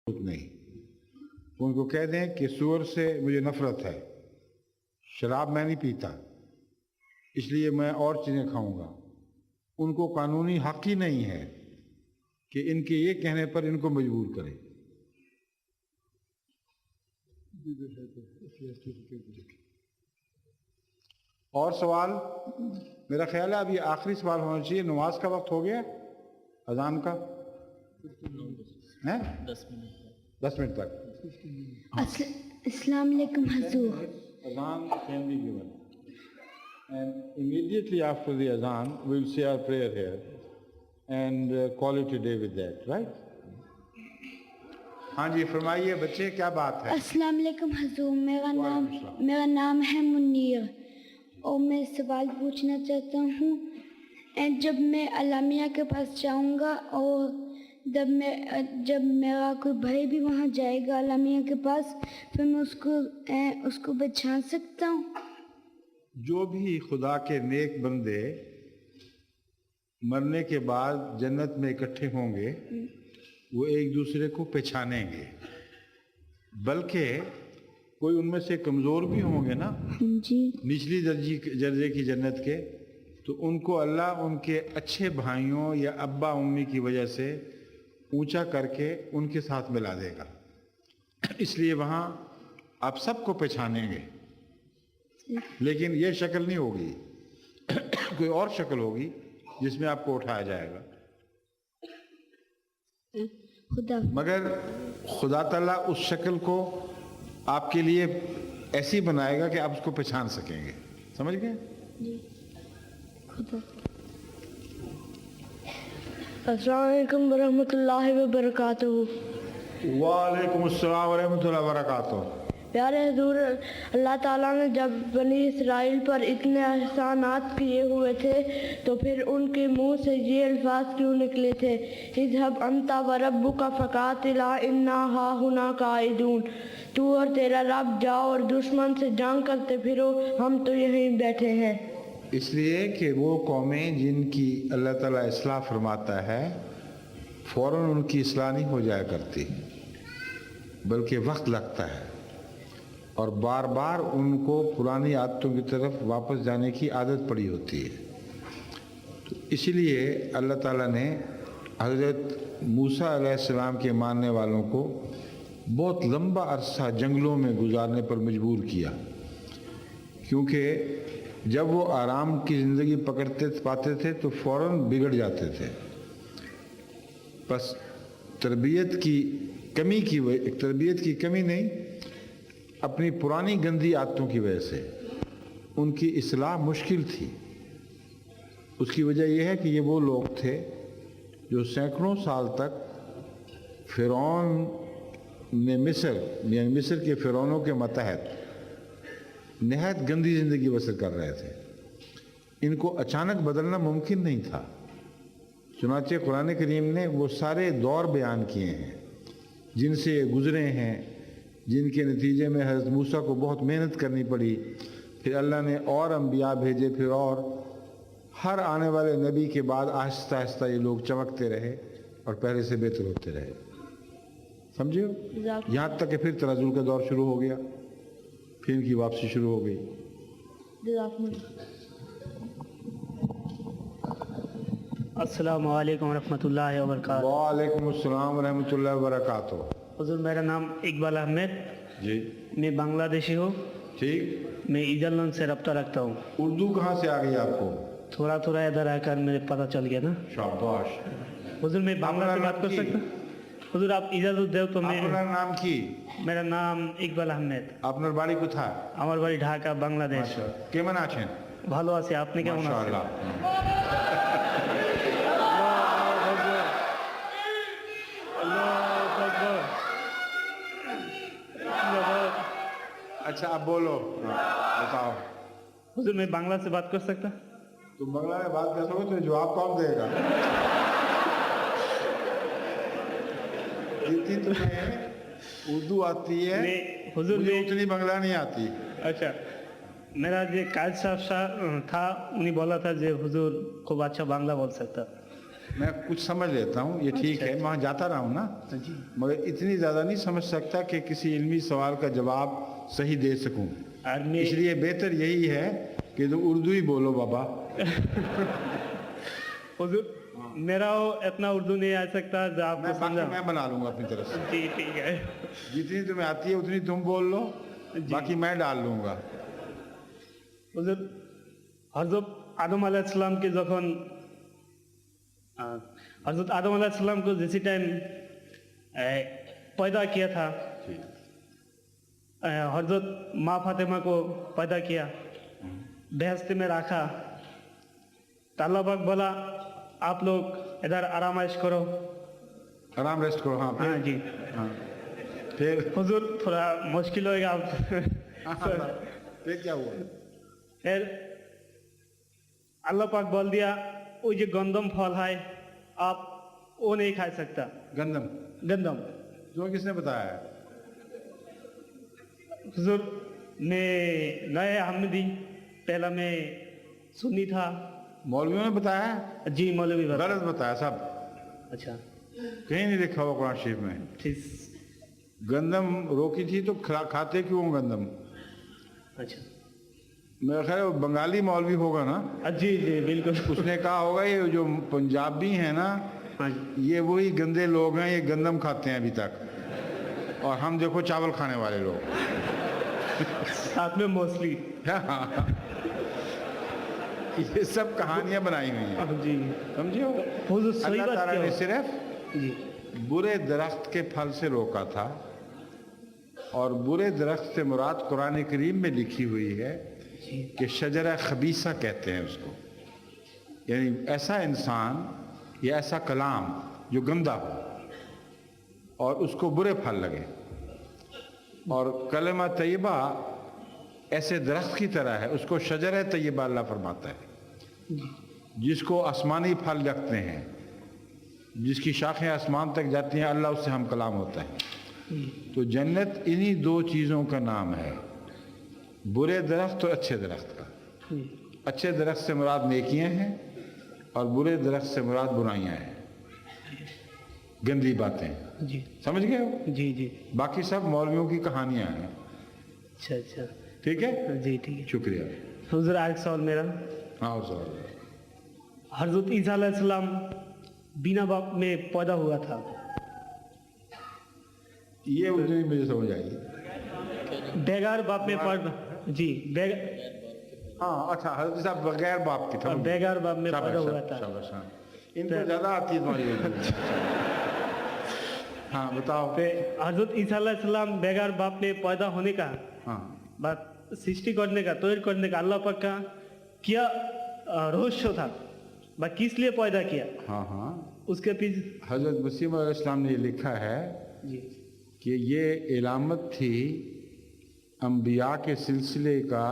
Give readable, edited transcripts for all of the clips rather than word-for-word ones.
नहीं। तो उनको कह दें कि सूअर से मुझे नफरत है, शराब मैं नहीं पीता, इसलिए मैं और चीज़ें खाऊंगा। उनको कानूनी हक ही नहीं है कि इनके ये कहने पर इनको मजबूर करें। और सवाल? मेरा ख्याल है अब ये आखिरी सवाल होना चाहिए। नमाज का वक्त हो गया, अजान का है 10 मिनट तक। अस्सलाम वालेकुम हुजूर। Azan can be given, and immediately after the azan we will say our prayer here and call it a day with that, right? हाँ जी, फरमाइए बच्चे, क्या बात है? अस्सलाम वालेकुम हुजूर। मेरा नाम है मुनीर और मैं सवाल पूछना चाहता हूँ। जब मैं अलामिया के पास जाऊँगा और जब मेरा कोई भाई भी वहाँ जाएगा अलामिया के पास, फिर मैं उसको पहचान सकता हूँ? जो भी खुदा के नेक बंदे मरने के बाद जन्नत में इकट्ठे होंगे वो एक दूसरे को पहचानेंगे, बल्कि कोई उनमें से कमज़ोर भी होंगे ना जी, निचली दर्जे की जन्नत के, तो उनको अल्लाह उनके अच्छे भाइयों या अब्बा उम्मी की वजह से ऊंचा करके उनके साथ मिला देगा। इसलिए वहाँ आप सबको पहचानेंगे, लेकिन ये शक्ल नहीं होगी, कोई और शक्ल होगी जिसमें आपको उठाया जाएगा। मगर खुदा ताला उस शक्ल को आपके लिए ऐसी बनाएगा कि आप उसको पहचान सकेंगे। समझ गए? अस्सलाम वालेकुम वरहमतुल्लाहि वबरकातुहू। वालेकुम अस्सलाम वरहमतुल्लाहि वबरकातुहू। प्यारे हुजूर, अल्लाह ताला ने जब बनी इसराइल पर इतने एहसानात किए हुए थे तो फिर उनके मुंह से ये अल्फाज क्यों निकले थे, इज़हब अंता व रब्बुका फकातिला इन्ना हाहुना काइदून, तू और तेरा रब जाओ और दुश्मन से जंग करते फिरो, हम तो यहीं बैठे हैं। इसलिए कि वो कौमें जिनकी अल्लाह ताला इस्लाह फरमाता है फ़ौरन उनकी इस्लाह नहीं हो जाया करती, बल्कि वक्त लगता है और बार बार उनको पुरानी आदतों की तरफ वापस जाने की आदत पड़ी होती है। तो इसीलिए अल्लाह ताला ने हज़रत मूसा अलैहिस्सलाम के मानने वालों को बहुत लंबा अरसा जंगलों में गुजारने पर मजबूर किया, क्योंकि जब वो आराम की ज़िंदगी पाते थे तो फ़ौरन बिगड़ जाते थे। बस तरबियत की कमी नहीं, अपनी पुरानी गंदी आदतों की वजह से उनकी इस्लाह मुश्किल थी। उसकी वजह यह है कि ये वो लोग थे जो सैकड़ों साल तक फ़िरौन ने मिस्र के फ़िरौनों के मतहत नहायत गंदी ज़िंदगी बसर कर रहे थे। इनको अचानक बदलना मुमकिन नहीं था। चुनांचे कुरान करीम ने वो सारे दौर बयान किए हैं जिनसे गुज़रे हैं, जिनके नतीजे में हज़रत मूसा को बहुत मेहनत करनी पड़ी, फिर अल्लाह ने और अंबिया भेजे, फिर और हर आने वाले नबी के बाद आहिस्ता आहिस्ता ये लोग चमकते रहे और पहले से बेहतर होते रहे। समझे? यहाँ तक कि फिर तनाज़ुल का दौर शुरू हो गया, फिर इनकी वापसी शुरू हो गई। अस्सलामु अलैकुम रहमतुल्लाहि व बरकातुहू। वालेकुम अस्सलाम रहमतुल्लाहि व बरकातुहू। हुजूर, मेरा नाम इकबाल अहमद जी। मैं बांग्लादेशी हूँ। ठीक। मैं ईदरलैंड से रब्ता रखता हूँ। उर्दू कहाँ से आ गई आपको? थोड़ा थोड़ा इधर आकर मेरे पता चल गया ना। शाबाश। हुजूर, मैं बांग्ला से बात कर सकता? हुजूर, आप इजाज़त दो तो मैं। আপনার নাম কি? मेरा नाम इकबाल अहमद। আপনার বাড়ি কোথায়? আমার বাড়ি ঢাকা, বাংলাদেশ। কেমন আছেন? ভালো আছি, আপনি কেমন আছেন? মাশাআল্লাহ। अच्छा, अब बोलो, बताओ। हुजूर, मैं बांग्ला से बात कर सकता? तुम बांग्ला में बात कर सको तो जवाब कौन देगा? जितनी तुम्हें उर्दू आती है हुजूर मुझे उतनी बांग्ला नहीं आती। अच्छा, मेरा जो कायद साहब था उन्हें बोला था जो हुजूर खूब अच्छा बांग्ला बोल सकता। मैं कुछ समझ लेता हूँ, ये ठीक है, मैं वहाँ जाता रहा हूँ ना, जी मगर इतनी ज़्यादा नहीं समझ सकता कि किसी इल्मी सवाल का जवाब सही दे सकूँ। और मैं इसलिए बेहतर यही है कि तुम उर्दू ही बोलो बाबा। हुजूर मेरा वो इतना उर्दू नहीं आ सकता जो आपको मैं बाकी समझा। मैं बना लूँगा अपनी तरफ से, जी ठीक है। जितनी तुम्हें आती है उतनी तुम बोल लो, बाकी मैं डाल लूँगा। হুজুর হযরত আদম আলাইহিস সালামকে যখন हजरत आदम अलैहि सलाम को जिस टाइम पैदा किया था, हजरत माँ फातिमा को पैदा किया, बेहश्त में रखा, तो अल्लाह पाक बोला आप लोग इधर आरामाइश करो, आराम रेस्ट करो। हाँ हाँ जी। हाँ फिर हुजूर थोड़ा मुश्किल होएगा आप फिर क्या हुआ? फिर अल्लाह पाक बोल दिया वो जो गंदम फल है आप वो नहीं खा सकता। गंदम गंदम जो किसने बताया? हुजूर मैं नए अहमदी, पहला मैं सुन्नी था। मौलवियों ने बताया? जी मौलवी बता। गलत बताया सब, अच्छा कहीं नहीं लिखा हुआ कुरान शरीफ में। ठीक। गंदम रोकी थी तो खाते क्यों गंदम? अच्छा मेरा ख्याल है वो बंगाली मौलवी होगा ना, जी जी बिल्कुल। उसने कहा होगा ये जो पंजाबी हैं ना, हाँ जी। ये वही गंदे लोग हैं, ये गंदम खाते हैं अभी तक, और हम देखो चावल खाने वाले लोग। साथ में मोस्टली। ये सब कहानियां बनाई हुई हैं, जी समझे हो? हुजूर सही अल्लाह बात ताला क्या ने हो? सिर्फ जी बुरे दरख्त के फल से रोका था, और बुरे दरख्त से मुराद कुरान करीम में लिखी हुई है जी कि शजरा खबीसा कहते हैं उसको, यानी ऐसा इंसान या ऐसा कलाम जो गंदा हो और उसको बुरे फल लगे। और कलमा तय्यबा ऐसे दरख्त की तरह है, उसको शजरा तय्यबा अल्लाह फरमाता है, जिसको आसमानी फल लगते हैं, जिसकी शाखें आसमान तक जाती हैं, अल्लाह उससे हम कलाम होता है। तो जन्नत इन्हीं दो चीज़ों का नाम है, बुरे दरख्त और अच्छे दरख्त का। अच्छे दरख्त से मुराद नेकियां हैं और बुरे दरख्त से मुराद बुराइयां हैं, गंदी बातें। जी समझ गए हो? जी जी। बाकी सब मौलवियों की कहानियां हैं। अच्छा अच्छा ठीक है, जी ठीक है। शुक्रिया। हुजूर आज सवाल मेरा, हाँ और सवाल? हजरत ईसा अलैहिस्सलाम बिना बाप में पैदा हुआ था, ये उर्दू ही मुझे समझ आई। बेगार बाप में पैदा। जी हाँ अच्छा, हजरत साहब बगैर बाप के था, बेगार बाप में पैदा हुआ था। शाबाश, हाँ। इनको ज्यादा आती है तुम्हारी उर्दू। हाँ बताओ। हजरत ईसा अलैहिस्सलाम बेगार बाप में पैदा होने का हाँ बात, सृष्टि करने का, तैयार करने का अल्लाह पाक का क्या रहस्य था, बा किस लिए पैदा किया, हाँ हाँ, उसके पीछे। हजरत मसीह मौऊद इस्लाम ने लिखा है जी कि ये इलामत थी अंबिया के सिलसिले का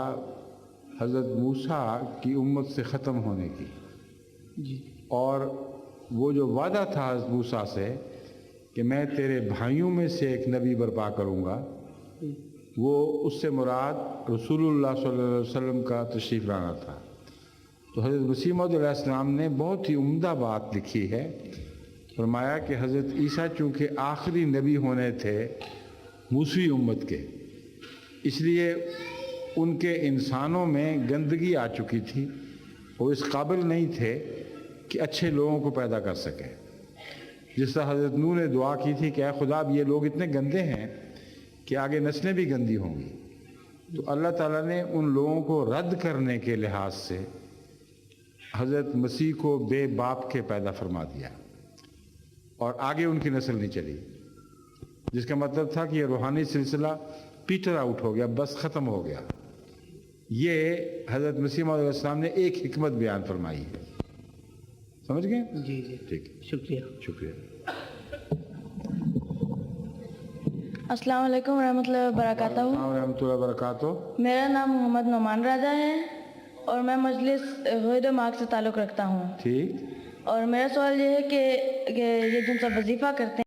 हजरत मूसा की उम्मत से ख़त्म होने की। जी और वो जो वादा था हजरत मूसा से कि मैं तेरे भाइयों में से एक नबी बर्पा करूँगा, वो उससे मुराद रसूलुल्लाह सल्लल्लाहु अलैहि वसल्लम का तशरीफ़ लाना था। तो हज़रत मसीह मौऊद अलैहिस्सलाम ने बहुत ही उम्दा बात लिखी है, फरमाया कि हज़रत ईसा चूँकि आखिरी नबी होने थे मूसवी उम्मत के, इसलिए उनके इंसानों में गंदगी आ चुकी थी, वो इस काबिल नहीं थे कि अच्छे लोगों को पैदा कर सके। जिस तरह हज़रत नूह ने दुआ की थी कि ऐ खुदा अब ये लोग इतने गंदे हैं कि आगे नस्लें भी गंदी होंगी, तो अल्लाह ताला ने उन लोगों को रद्द करने के लिहाज से हज़रत मसीह को बे बाप के पैदा फरमा दिया और आगे उनकी नस्ल नहीं चली, जिसका मतलब था कि ये रूहानी सिलसिला पीटर आउट हो गया, बस ख़त्म हो गया। ये हज़रत मसीह मौऊद अलैहिस्सलाम ने एक हिकमत बयान फरमाई है, समझ गए? जी जी ठीक, शुक्रिया। शुक्रिया। अस्सलाम वालेकुम रहमतुल्लाहि व बरकातहू। रहमतुल्लाहि व बरकातहू। मेरा नाम मोहम्मद नौमान राजा है और मैं मजलिस हुद मार्ग से ताल्लुक़ रखता हूँ। ठीक। और मेरा सवाल ये है कि ये जिन सब वजीफ़ा करते हैं